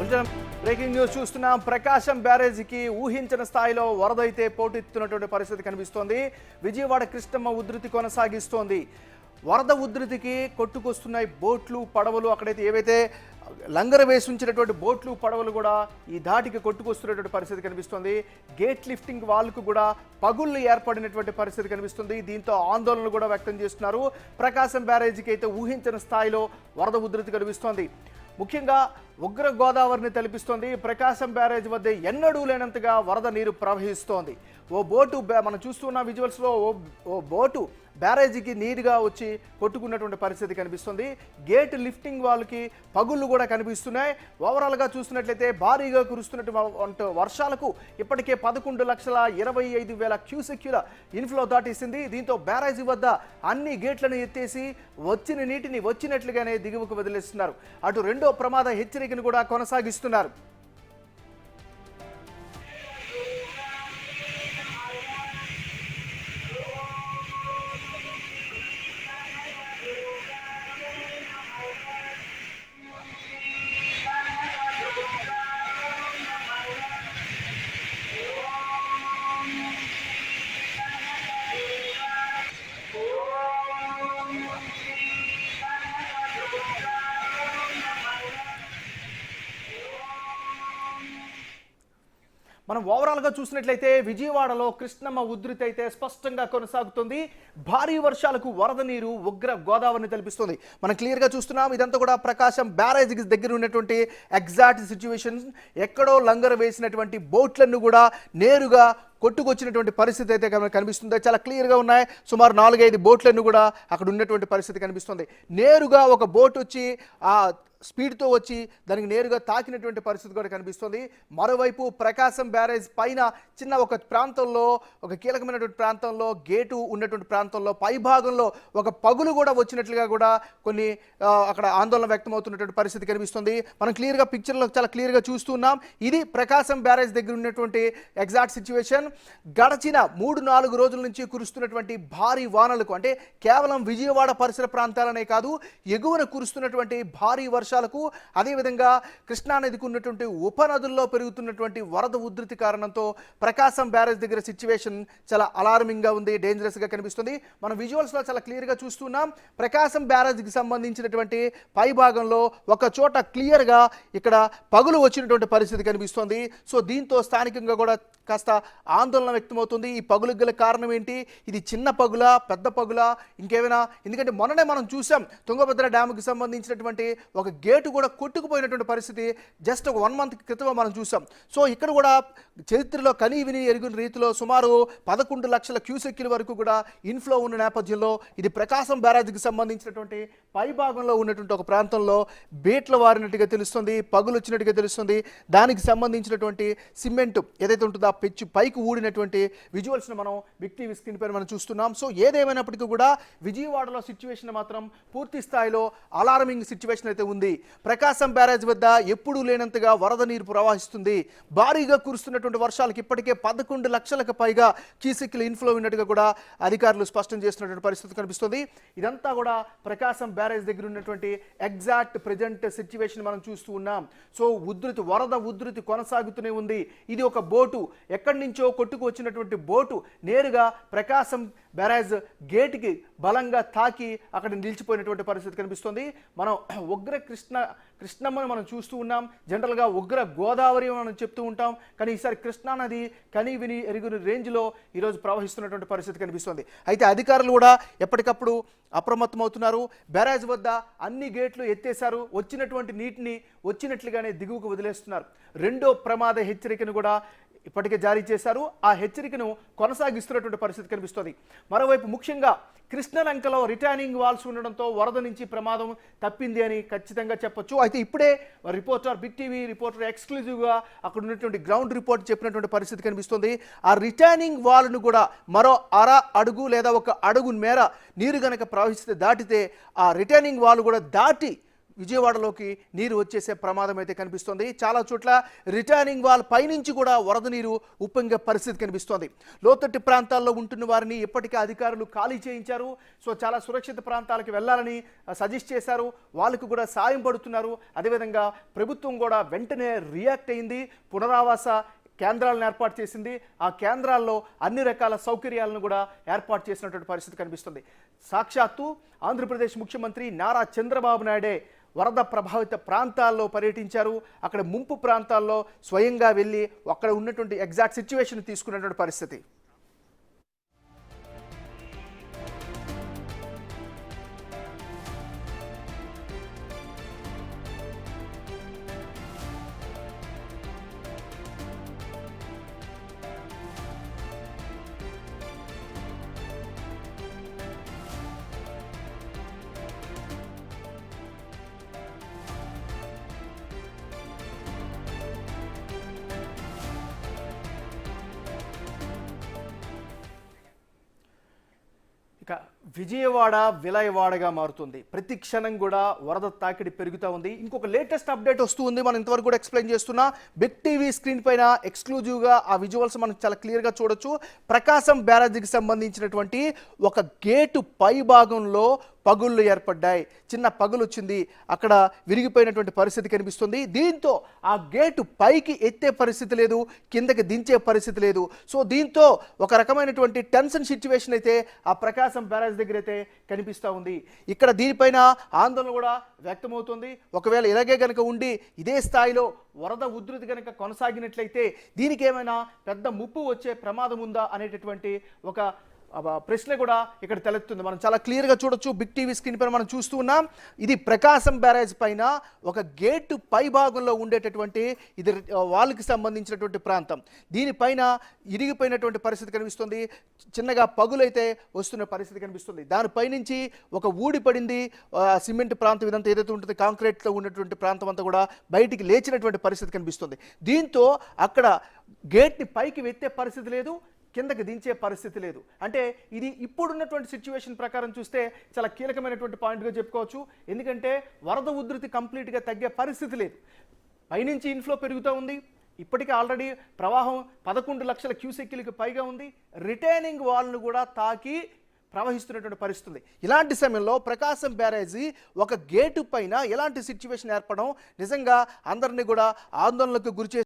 Breaking news చూస్తున్నాం. ప్రకాశం బ్యారేజీకి ఊహించిన స్థాయిలో వరద అయితే పోటెత్తుతున్నటువంటి పరిస్థితి కనిపిస్తోంది. విజయవాడ కృష్ణమ్మ ఉధృతి కొనసాగిస్తోంది. వరద ఉధృతికి కొట్టుకొస్తున్నాయి బోట్లు, పడవలు. అక్కడైతే ఏవైతే లంగర వేసి ఉంచినటువంటి బోట్లు, పడవలు కూడా ఈ ధాటికి కొట్టుకొస్తున్నటువంటి పరిస్థితి కనిపిస్తుంది. గేట్ లిఫ్టింగ్ వాళ్ళకు కూడా పగుళ్ళు ఏర్పడినటువంటి పరిస్థితి కనిపిస్తుంది. దీంతో ఆందోళనలు కూడా వ్యక్తం చేస్తున్నారు. ప్రకాశం బ్యారేజీకి అయితే ఊహించిన స్థాయిలో వరద ఉధృతి కనిపిస్తోంది. ముఖ్యంగా ఉగ్ర గోదావరిని తలపిస్తోంది. ప్రకాశం బ్యారేజ్ వద్ద ఎన్నడూ లేనంతగా వరద నీరు ప్రవహిస్తోంది. ఓ బోటు మనం చూస్తున్న విజువల్స్లో ఓ బోటు బ్యారేజీకి నీరుగా వచ్చి కొట్టుకున్నటువంటి పరిస్థితి కనిపిస్తుంది. గేట్ లిఫ్టింగ్ వాళ్ళకి పగుళ్ళు కూడా కనిపిస్తున్నాయి. ఓవరాల్గా చూసినట్లయితే భారీగా కురుస్తున్నటువంటి వర్షాలకు ఇప్పటికే 11,25,000 క్యూసెక్యుల ఇన్ఫ్లో దాటేసింది. దీంతో బ్యారేజీ వద్ద అన్ని గేట్లను ఎత్తేసి వచ్చిన నీటిని వచ్చినట్లుగానే దిగువకు వదిలేస్తున్నారు. అటు రెండో ప్రమాద హెచ్చరికను కూడా కొనసాగిస్తున్నారు. మనం ఓవరాల్గా చూసినట్లయితే విజయవాడలో కృష్ణమ్మ ఉధృతి అయితే స్పష్టంగా కొనసాగుతుంది. భారీ వర్షాలకు వరద నీరు ఉగ్ర గోదావరిని తలపిస్తుంది. మనం క్లియర్గా చూస్తున్నాం. ఇదంతా కూడా ప్రకాశం బ్యారేజ్కి దగ్గర ఉన్నటువంటి ఎగ్జాక్ట్ సిచ్యువేషన్. ఎక్కడో లంగర వేసినటువంటి బోట్లను కూడా నేరుగా కొట్టుకొచ్చినటువంటి పరిస్థితి అయితే కనిపిస్తుంది. చాలా క్లియర్గా ఉన్నాయి. సుమారు 4-5 బోట్లను కూడా అక్కడ ఉన్నటువంటి పరిస్థితి కనిపిస్తుంది. నేరుగా ఒక బోట్ వచ్చి ఆ స్పీడ్తో వచ్చి దానికి నేరుగా తాకినటువంటి పరిస్థితి కూడా కనిపిస్తుంది. మరోవైపు ప్రకాశం బ్యారేజ్ పైన చిన్న ఒక ప్రాంతంలో, ఒక కీలకమైనటువంటి ప్రాంతంలో, గేటు ఉన్నటువంటి ప్రాంతంలో పై భాగంలో ఒక పగులు కూడా వచ్చినట్లుగా కూడా కొన్ని అక్కడ ఆందోళన వ్యక్తమవుతున్నటువంటి పరిస్థితి కనిపిస్తుంది. మనం క్లియర్గా పిక్చర్లో చాలా క్లియర్గా చూస్తున్నాం. ఇది ప్రకాశం బ్యారేజ్ దగ్గర ఉన్నటువంటి ఎగ్జాక్ట్ సిచ్యువేషన్. గడచిన 3-4 రోజుల నుంచి కురుస్తున్నటువంటి భారీ వానలకు, అంటే కేవలం విజయవాడ పరిసర ప్రాంతాలనే కాదు, ఎగువన కురుస్తున్నటువంటి భారీ వర్షాలకు, అదేవిధంగా కృష్ణానదికి ఉన్నటువంటి ఉపనదుల్లో పెరుగుతున్నటువంటి వరద ఉధృతి కారణంతో ప్రకాశం బ్యారేజ్ దగ్గర సిచ్యువేషన్ చాలా అలార్మింగ్గా ఉంది, డేంజరస్గా కనిపిస్తుంది. మనం విజువల్స్లో చాలా క్లియర్గా చూస్తున్నాం. ప్రకాశం బ్యారేజ్కి సంబంధించినటువంటి పై భాగంలో ఒక చోట క్లియర్గా ఇక్కడ పగులు వచ్చినటువంటి పరిస్థితి కనిపిస్తుంది. సో దీంతో స్థానికంగా కూడా కాస్త ఆందోళన వ్యక్తమవుతుంది. ఈ పగులకు గల కారణం ఏంటి? ఇది చిన్న పగులా, పెద్ద పగులా, ఇంకేమైనా? ఎందుకంటే మొన్ననే మనం చూసాం తుంగభద్ర డ్యాముకి సంబంధించినటువంటి ఒక గేటు కూడా కొట్టుకుపోయినటువంటి పరిస్థితి జస్ట్ ఒక 1 మంత్ క్రితం మనం చూసాం. సో ఇక్కడ కూడా చరిత్రలో కనీ విని ఎరుగుని రీతిలో సుమారు 11 లక్షల క్యూసెక్యుల వరకు కూడా ఇన్ఫ్లో ఉన్న నేపథ్యంలో ఇది ప్రకాశం బ్యారేజ్కి సంబంధించినటువంటి పై భాగంలో ఉన్నటువంటి ఒక ప్రాంతంలో బేట్ల వారినట్టుగా తెలుస్తుంది, పగులు వచ్చినట్టుగా తెలుస్తుంది. దానికి సంబంధించినటువంటి సిమెంట్ ఏదైతే ఉంటుందో ఆ పెచ్చు పైకి ఊడినటువంటి విజువల్స్ను మనం బిగ్ టీవీ స్క్రీన్ పైన మనం చూస్తున్నాం. సో ఏదేమైనప్పటికీ కూడా విజయవాడలో సిచ్యువేషన్ మాత్రం పూర్తి స్థాయిలో అలార్మింగ్ సిచ్యువేషన్ అయితే ఉంది. ప్రకాశం బ్యారేజ్ వద్ద ఎప్పుడూ లేనంతగా వరద నీరు ప్రవహిస్తుంది. భారీగా కురుస్తున్నటువంటి వర్షాలకు ఇప్పటికే 11 లక్షలకు పైగా క్యూసెక్యుల ఇన్ఫ్లో ఉన్నట్టుగా కూడా అధికారులు స్పష్టం చేస్తున్నటువంటి పరిస్థితి కనిపిస్తుంది. ఇదంతా కూడా ప్రకాశం బ్యారేజ్ దగ్గర ఉన్నటువంటి ఎగ్జాక్ట్ ప్రజెంట్ సిచ్యువేషన్ మనం చూస్తూ ఉన్నాం. సో వరద ఉధృతి కొనసాగుతూనే ఉంది. ఇది ఒక బోటు, ఎక్కడి నుంచో కొట్టుకు వచ్చినటువంటి బోటు నేరుగా ప్రకాశం బ్యారేజ్ గేట్కి బలంగా తాకి అక్కడ నిలిచిపోయినటువంటి పరిస్థితి కనిపిస్తుంది. మనం ఉగ్ర కృష్ణమ్మను మనం చూస్తూ ఉన్నాం. జనరల్గా ఉగ్ర గోదావరి మనం చెప్తూ ఉంటాం, కానీ ఈసారి కృష్ణానది కనీ విని ఎరుగుని రేంజ్లో ఈరోజు ప్రవహిస్తున్నటువంటి పరిస్థితి కనిపిస్తుంది. అయితే అధికారులు కూడా ఎప్పటికప్పుడు అప్రమత్తమవుతున్నారు. బ్యారేజ్ వద్ద అన్ని గేట్లు ఎత్తేశారు. వచ్చినటువంటి నీటిని వచ్చినట్లుగానే దిగువకు వదిలేస్తున్నారు. రెండో ప్రమాద హెచ్చరికను కూడా ఇప్పటికే జారీ చేశారు. ఆ హెచ్చరికను కొనసాగిస్తున్నటువంటి పరిస్థితి కనిపిస్తుంది. మరోవైపు ముఖ్యంగా కృష్ణలంకలో రిటైనింగ్ వాల్స్ ఉండడంతో వరద నుంచి ప్రమాదం తప్పింది అని ఖచ్చితంగా చెప్పొచ్చు. అయితే ఇప్పుడే బిగ్ టీవీ రిపోర్టర్ ఎక్స్క్లూజివ్గా అక్కడ ఉన్నటువంటి గ్రౌండ్ రిపోర్ట్ చెప్పినటువంటి పరిస్థితి కనిపిస్తుంది. ఆ రిటైనింగ్ వాల్ను కూడా మరో అడుగు లేదా 1 అడుగు మేర నీరు గనక ప్రవహిస్తే దాటితే ఆ రిటైనింగ్ వాల్ కూడా దాటి విజయవాడలోకి నీరు వచ్చేసే ప్రమాదం అయితే కనిపిస్తోంది. చాలా చోట్ల రిటర్నింగ్ వాల్ పైనుంచి కూడా వరద నీరు ఉప్పొంగే పరిస్థితి కనిపిస్తోంది. లోతట్టు ప్రాంతాల్లో ఉంటున్న వారిని ఇప్పటికే అధికారులు ఖాళీ చేయించారు. సో చాలా సురక్షిత ప్రాంతాలకు వెళ్ళాలని సజెస్ట్ చేశారు. వాళ్ళకు కూడా సాయం పడుతున్నారు. అదేవిధంగా ప్రభుత్వం కూడా వెంటనే రియాక్ట్ అయింది. పునరావాస కేంద్రాలను ఏర్పాటు చేసింది. ఆ కేంద్రాల్లో అన్ని రకాల సౌకర్యాలను కూడా ఏర్పాటు చేసినటువంటి పరిస్థితి కనిపిస్తుంది. సాక్షాత్తు ఆంధ్రప్రదేశ్ ముఖ్యమంత్రి నారా చంద్రబాబు నాయుడే వరద ప్రభావిత ప్రాంతాల్లో పర్యటించారు. అక్కడ ముంపు ప్రాంతాల్లో స్వయంగా వెళ్ళి అక్కడ ఉన్నటువంటి ఎగ్జాక్ట్ సిచ్యువేషన్ తీసుకున్నటువంటి పరిస్థితి. ఇక విజయవాడ విలయవాడగా మారుతుంది. ప్రతి క్షణం కూడా వరద తాకిడి పెరుగుతూ ఉంది. ఇంకొక లేటెస్ట్ అప్డేట్ వస్తూ ఉంది. మనం ఇంతవరకు కూడా ఎక్స్ప్లెయిన్ చేస్తున్నా. బిగ్ టీవీ స్క్రీన్ పైన ఎక్స్క్లూజివ్గా ఆ విజువల్స్ మనం చాలా క్లియర్గా చూడొచ్చు. ప్రకాశం బ్యారేజీకి సంబంధించినటువంటి ఒక గేటు పై భాగంలో పగుళ్ళు ఏర్పడ్డాయి. చిన్న పగులు వచ్చింది. అక్కడ విరిగిపోయినటువంటి పరిస్థితి కనిపిస్తుంది. దీంతో ఆ గేటు పైకి ఎత్తే పరిస్థితి లేదు, కిందకి దించే పరిస్థితి లేదు. సో దీంతో ఒక రకమైనటువంటి టెన్షన్ సిచ్యువేషన్ అయితే ఆ ప్రకాశం బ్యారేజ్ దగ్గర అయితే కనిపిస్తూ ఉంది. ఇక్కడ దీనిపైన ఆందోళన కూడా వ్యక్తమవుతుంది. ఒకవేళ ఇలాగే కనుక ఉండి ఇదే స్థాయిలో వరద ఉధృతి కనుక కొనసాగినట్లయితే దీనికి ఏమైనా పెద్ద ముప్పు వచ్చే ప్రమాదం ఉందా అనేటటువంటి ఒక ప్రశ్న కూడా ఇక్కడ తలెత్తుంది. మనం చాలా క్లియర్గా చూడొచ్చు. బిగ్ టీవీ స్క్రీన్ పైన మనం చూస్తూ ఉన్నాం. ఇది ప్రకాశం బ్యారేజ్ పైన ఒక గేటు పై భాగంలో ఉండేటటువంటి ఇది వాళ్ళకి సంబంధించినటువంటి ప్రాంతం. దీనిపైన ఇరిగిపోయినటువంటి పరిస్థితి కనిపిస్తుంది. చిన్నగా పగులైతే వస్తున్న పరిస్థితి కనిపిస్తుంది. దానిపై నుంచి ఒక ఊడిపడింది సిమెంట్ ప్రాంతం ఇదంతా ఏదైతే ఉంటుంది కాంక్రీట్తో ఉన్నటువంటి ప్రాంతం అంతా కూడా బయటికి లేచినటువంటి పరిస్థితి కనిపిస్తుంది. దీంతో అక్కడ గేట్ని పైకి ఎత్తే పరిస్థితి లేదు, కిందకి దించే పరిస్థితి లేదు. అంటే ఇది ఇప్పుడున్నటువంటి సిచ్యువేషన్ ప్రకారం చూస్తే చాలా కీలకమైనటువంటి పాయింట్గా చెప్పుకోవచ్చు. ఎందుకంటే వరద ఉధృతి కంప్లీట్గా తగ్గే పరిస్థితి లేదు. పైనుంచి ఇన్ఫ్లో పెరుగుతూ ఉంది. ఇప్పటికే ఆల్రెడీ ప్రవాహం 11 లక్షల క్యూసెక్కిలకు పైగా ఉంది. రిటైనింగ్ వాల్ను కూడా తాకి ప్రవహిస్తున్నటువంటి పరిస్థితి. ఇలాంటి సమయంలో ప్రకాశం బ్యారేజీ ఒక గేటు పైన ఎలాంటి సిచ్యువేషన్ ఏర్పడడం నిజంగా అందరినీ కూడా ఆందోళనకు గురి